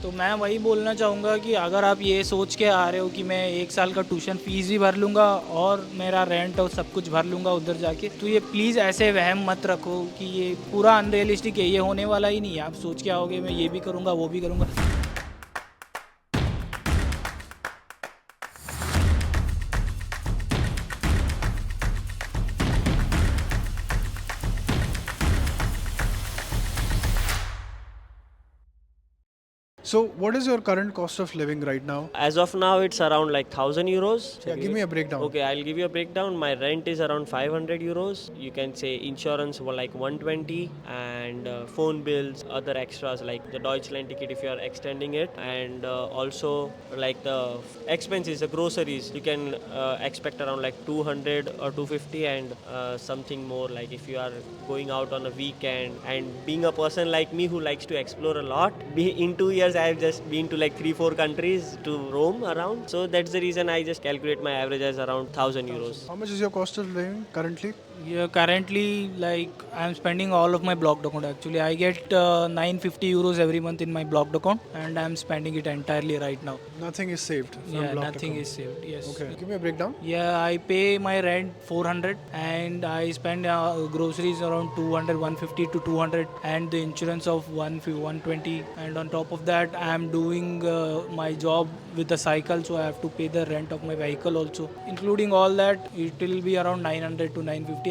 तो मैं वही बोलना चाहूँगा कि अगर आप ये सोच के आ रहे हो कि मैं 1 साल का ट्यूशन फीस भी भर लूँगा और मेरा रेंट और सब कुछ भर लूँगा उधर जाके, तो ये प्लीज़ ऐसे वहम मत रखो कि ये पूरा अनरियलिस्टिक है, ये होने वाला ही नहीं है। आप सोच के आओगे मैं ये भी करूँगा वो भी करूँगा। So, what is your current cost of living right now? As of now, it's around like 1,000 euros. Yeah, give me a breakdown. Okay, I'll give you a breakdown. My rent is around 500 euros. You can say insurance were like 120, and phone bills, other extras like the Deutschland ticket if you are extending it, and also like the expenses, the groceries. You can expect around like 200 or 250, and something more like if you are going out on a weekend. And being a person like me who likes to explore a lot, in 2 years I've just been to like 3-4 countries to roam around. So that's the reason I just calculate my average as around 1,000 euros. How much is your cost of living currently? Yeah, currently like I'm spending all of my blocked account. Actually, I get 950 euros every month in my blocked account, and I'm spending it entirely right now. Nothing is saved from Yeah, blocked nothing account. is saved. Yes. Okay, give me a breakdown. Yeah, I pay my rent 400, and I spend groceries around 200, 150 to 200, and the insurance of 120. And on top of that, I'm doing my job with the cycle, so I have to pay the rent of my vehicle also. Including all that, it will be around 900 to 950.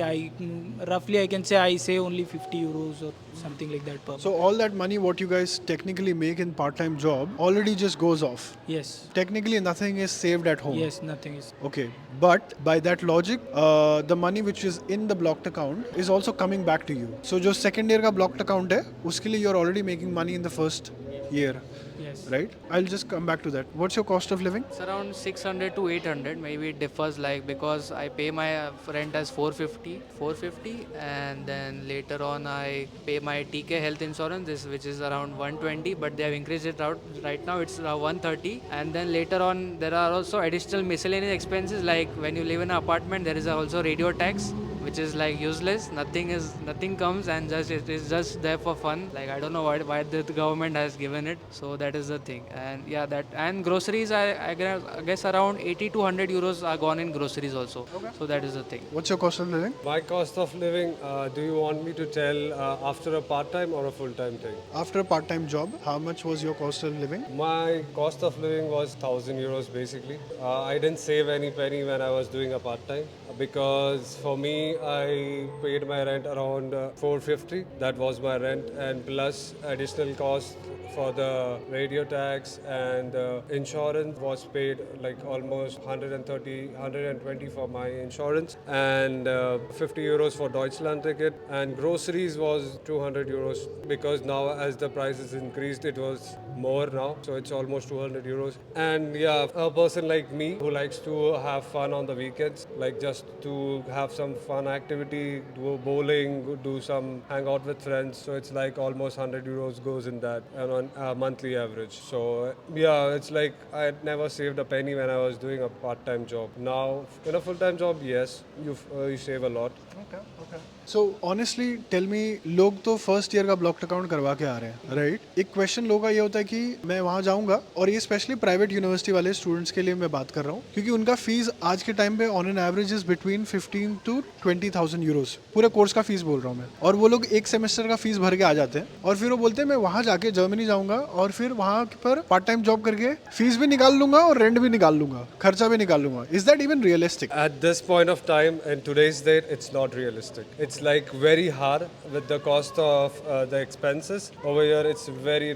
Roughly I can say I save only 50 euros or something like that per month. So, all that money what you guys technically make in part-time job already just goes off. Yes. Technically, nothing is saved at home. Yes, nothing is. Okay, but by that logic, the money which is in the blocked account is also coming back to you. So, जो second year का blocked account है, उसके लिए you're already making money in the first year, Yes. right? I'll just come back to that. What's your cost of living? It's around 600 to 800. Maybe it differs like because I pay my rent as 450, and then later on I pay my TK health insurance, this which is around 120, but they have increased it out. Right now it's 130, and then later on there are also additional miscellaneous expenses like when you live in an apartment there is also radio tax, which is like useless. Nothing comes, and just it is just there for fun. Like I don't know why the government has given it. So that is the thing. And yeah, that and groceries I guess around 80 to 100 euros are gone in groceries also. Okay. So that is the thing. What's your cost of living? My cost of living, do you want me to tell after a part-time or a full-time thing? After a part-time job, how much was your cost of living? My cost of living was 1,000 euros basically. I didn't save any penny when I was doing a part-time because for me, I paid my rent around 450. That was my rent, and plus additional cost for the radio tax and insurance was paid like almost 120 for my insurance, and 50 euros for Deutschland ticket, and groceries was 200 euros because now as the prices increased it was more now, so it's almost 200 euros. And yeah, a person like me who likes to have fun on the weekends, like just to have some fun activity, do bowling, do some hang out with friends, so it's like almost 100 euros goes in that and on a monthly average. So yeah, it's like I had never saved a penny when I was doing a part-time job. Now in a full-time job, yes, you save a lot. Okay. So honestly, tell me, लोग तो first year का blocked account करवा के आ रहे हैं, right? एक question लोगों का ये होता है कि मैं वहाँ जाऊँगा, और ये स्पेशली प्राइवेट यूनिवर्सिटी वाले स्टूडेंट्स के लिए मैं बात कर रहा हूँ, क्योंकि उनका फीस आज के टाइम पे on an average is between 15 to 20,000 Euros, पूरे कोर्स का फीस बोल रहा हूँ मैं। और वो लोग एक सेमेस्टर का फीस भर के आ जाते हैं, और फिर वो बोलते हैं मैं वहाँ जाके जर्मनी जाऊँगा और फिर वहाँ पर पार्ट टाइम जॉब करके फीस भी निकाल लूंगा और रेंट भी निकाल लूंगा, खर्चा भी निकाल लूंगा। Is that even realistic? At this point of time in today's date, it's not realistic. It's like very hard with the cost of the expenses over here. It's very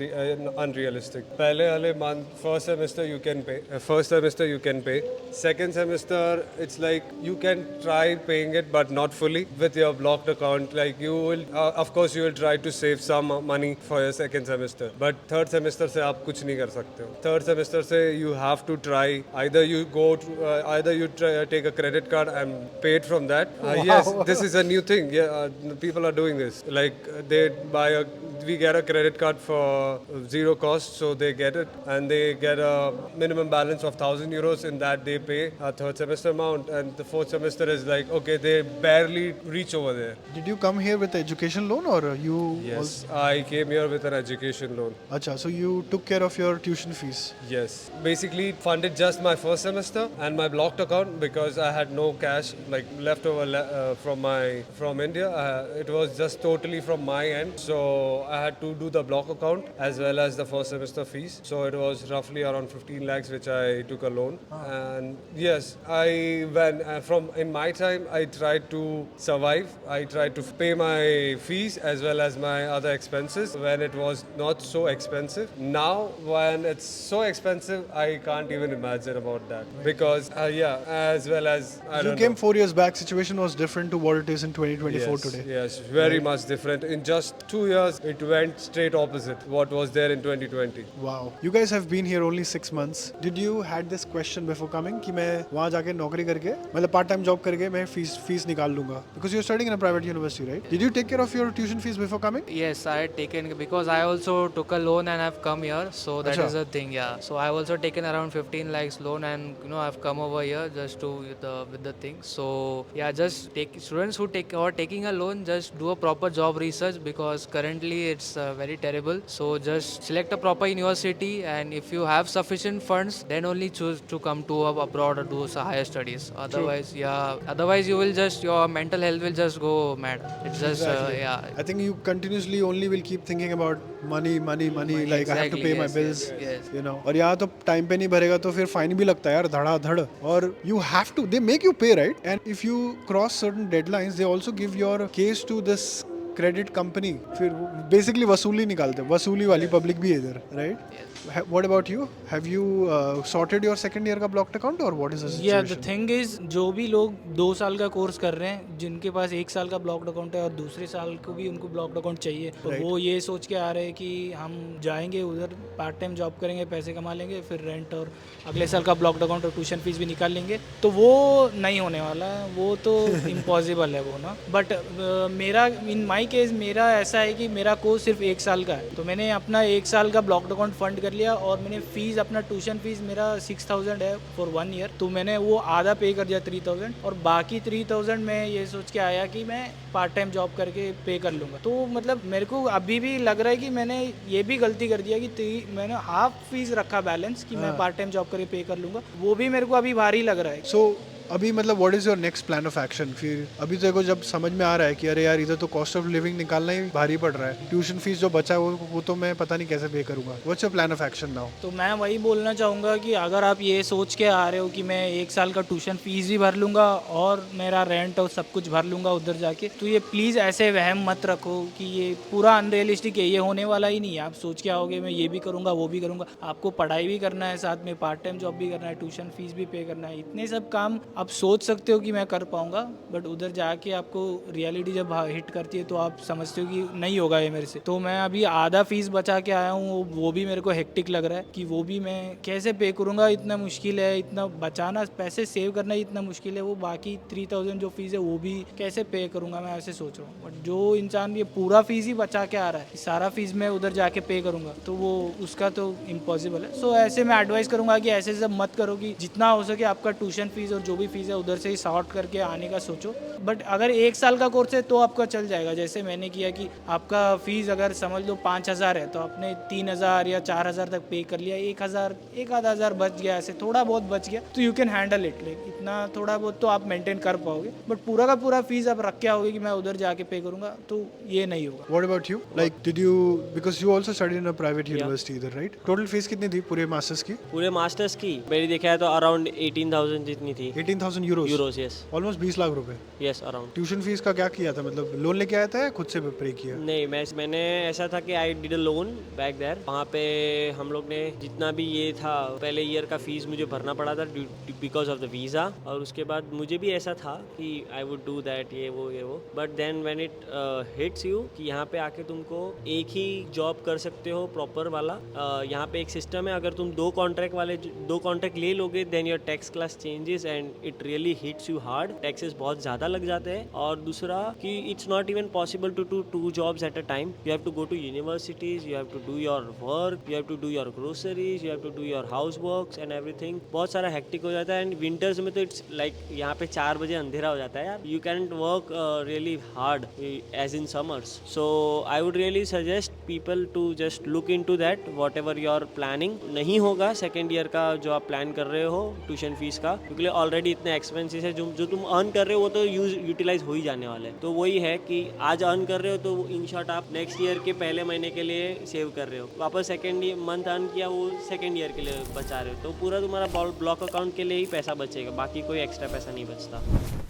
unrealistic. पहले वाले month first semester you can pay. First semester you can pay. Second semester it's like you can try paying it but not fully with your blocked account. Like you will, of course you will try to save some money for your second semester. But third semester से आप कुछ नहीं कर सकते हो. Third semester से you have to try. Either you go to, either you take a credit card and pay it from that. Yes, this is a new thing. Yeah, people are doing this. Like we get a credit card for zero cost, so they get it, and they get a minimum balance of 1,000 euros. In that, they pay a third semester amount, and the fourth semester is like, okay, they barely reach over there. Did you come here with education loan or you? Yes, I came here with an education loan. Acha, so you took care of your tuition fees. Yes, basically it funded just my first semester and my blocked account because I had no cash like leftover from India. It was just totally from my end, so I had to do the block account as well as the first semester fees. So it was roughly around 15 lakhs which I took a loan. And yes, from in my time I tried to survive. I tried to pay my fees as well as my other expenses when it was not so expensive. Now when it's so expensive, I can't even imagine about that because as well as You came 4 years back. Situation was different to what it is in 2024 today. Yes, very much different. In just 2 years, it went straight opposite what was there in 2020. Wow. You guys have been here only 6 months. Did you had this question before coming कि मैं वहाँ जाके नौकरी करके मतलब part time job करके मैं fees निकाल लूँगा? Because you're studying in a private university, right? Did you take care of your tuition fees before coming? Yes, I had taken because I also took a loan and I've come here, so that Acha. is the thing. Yeah, so I've also taken around 15 lakhs loan, and I've come over here just to with the thing. So yeah, just take students who are taking a loan, just do a proper job research because currently it's very terrible. So just select a proper university, and if you have sufficient funds, then only choose to come to abroad or do higher studies. Otherwise you will just your mental health will just go mad. It's just I think you continuously only will keep thinking about money. Like I have to exactly, pay my yes, bills. yes. और यहाँ तो time पे नहीं भरेगा तो फिर fine भी लगता है यार धड़ाधड़. और you have to, they make you pay, right? And if you cross certain deadlines, they also give your case to this credit company. फिर basically वसूली निकालते हैं. वसूली वाली पब्लिक भी है इधर, right? What about you? Have you sorted your second year का blocked account or what is the situation? Yeah, the thing is जो भी लोग 2 साल का कोर्स कर रहे हैं जिनके पास 1 साल का ब्लॉक्ड अकाउंट है और दूसरे साल को भी उनको ब्लॉक्ड अकाउंट चाहिए तो वो ये सोच के आ रहे हैं कि हम जाएंगे उधर पार्ट टाइम जॉब करेंगे पैसे कमा लेंगे फिर रेंट और अगले साल का ब्लॉक्ड अकाउंट और ट्यूशन फीस भी निकाल लेंगे तो वो नहीं होने वाला है वो तो इम्पॉसिबल है वो ना बट मेरा इन माई केस मेरा ऐसा है कि मेरा कोर्स सिर्फ 1 साल का है तो मैंने अपना 1 साल का ब्लॉक्ड अकाउंट फंड कर लिया और मैंने फीस अपना ट्यूशन फीस मेरा 6,000 है फॉर 1 ईयर तो मैंने वो आधा पे कर दिया 3,000 और बाकी 3,000 मैं ये सोच के आया कि मैं पार्ट टाइम जॉब करके पे कर लूँगा तो मतलब मेरे को अभी भी लग रहा है कि मैंने ये भी गलती कर दिया कि मैंने हाफ फीस रखा बैलेंस कि मैं पार्ट टाइम जॉब करके पे कर लूँगा वो भी मेरे को अभी भारी लग रहा है So अभी मतलब what is your next plan of action फिर अभी तो देखो जब समझ में आ रहा है कि अरे यार इधर तो कॉस्ट ऑफ लिविंग निकालना ही भारी पड़ रहा है ट्यूशन फीस जो बचा है वो तो मैं पता नहीं कैसे पे करूंगा what's your plan of action now तो मैं वही बोलना चाहूँगा कि अगर आप ये सोच के आ रहे हो कि मैं 1 साल का ट्यूशन फीस भी भर लूँगा और मेरा रेंट और सब कुछ भर लूँगा उधर जाके तो ये प्लीज़ ऐसे वहम मत रखो कि ये पूरा अनरियलिस्टिक है ये होने वाला ही नहीं है आप सोच के आओगे मैं ये भी करूँगा वो भी करूँगा आपको पढ़ाई भी करना है साथ में पार्ट टाइम जॉब भी करना है ट्यूशन फीस भी पे करना है इतने सब काम आप सोच सकते हो कि मैं कर पाऊंगा बट उधर जाके आपको रियलिटी जब हिट करती है तो आप समझते हो कि नहीं होगा ये मेरे से तो मैं अभी आधा फीस बचा के आया हूँ वो भी मेरे को हेक्टिक लग रहा है कि वो भी मैं कैसे पे करूँगा इतना मुश्किल है इतना बचाना पैसे सेव करना इतना मुश्किल है वो बाकी 3,000 जो फीस है वो भी कैसे पे करूँगा मैं ऐसे सोच रहा हूँ बट जो इंसान ये पूरा फीस ही बचा के आ रहा है सारा फीस मैं उधर जाके पे करूँगा तो वो उसका तो इम्पॉसिबल है सो ऐसे मैं एडवाइस करूँगा कि ऐसे सब मत करो कि जितना हो सके आपका ट्यूशन फीस और जो भी फीस है उधर से ही शॉर्ट करके आने का सोचो बट अगर 1 साल का कोर्स है तो आपका चल जाएगा जैसे मैंने किया कि आपका फीस अगर समझ लो 5,000 है तो आपने 3,000 या 4,000 तक पे कर लिया 1,000 एक आधा हज़ार बच गया ऐसे थोड़ा बहुत बच गया तो you can handle it like इतना थोड़ा बहुत तो आप मेंटेन कर पाओगे बट पूरा का पूरा फीस आप रख के आओगे कि मैं उधर जाके पे करूँगा तो ये नहीं होगा what about you like did you because you also studied in a private university इधर राइट टोटल फीस कितनी थी पूरे मास्टर्स की पूरे मास्टर्स की मेरी देखा है तो अराउंड 18,000 जितनी थी 18,000 यूरोस यस ऑलमोस्ट 20 लाख रुपए यस अराउंड ट्यूशन फीस का क्या किया था मतलब लोन लेके आया था या खुद से पे किया नहीं मैंने ऐसा था कि I did a loan back there वहाँ पे हम लोग ने जितना भी ये था पहले ईयर का फीस मुझे भरना पड़ा था बिकॉज ऑफ द वीज़ा और उसके बाद मुझे भी ऐसा था कि आई वुड डू दैट ये वो but then when it hits you कि यहाँ पे आके तुमको एक ही जॉब कर सकते हो प्रॉपर वाला यहाँ पे एक सिस्टम है अगर तुम दो कॉन्ट्रैक्ट ले लोगे then your tax class changes and it really hits you hard, taxes बहुत ज़्यादा लग जाते हैं। और दूसरा कि it's not even possible to do 2 jobs at a time, you have to go to universities, you have to do your work, you have to do your groceries, you have to do your house works and everything. बहुत सारा hectic हो जाता है। And winters में तो it's like यहाँ पे 4 बजे अंधेरा हो जाता है यार, you can work really hard as in summers. So I would really suggest people to just look in to that whatever your planning. नहीं होगा सेकेंड ईयर का जो आप प्लान कर रहे हो ट्यूशन फीस का, क्योंकि ऑलरेडी इतने एक्सपेंसेस है, जो तुम अर्न कर रहे हो वो तो यूटिलाइज हो ही जाने वाले हैं। तो वही है कि आज अर्न कर रहे हो तो इन शॉर्ट आप नेक्स्ट ईयर के पहले महीने के लिए सेव कर रहे हो, वापस सेकेंड मंथ अर्न किया वो सेकेंड ईयर के लिए बचा रहे हो, तो पूरा तुम्हारा ब्लॉक अकाउंट के लिए ही पैसा बचेगा, बाकी कोई एक्स्ट्रा पैसा नहीं बचता।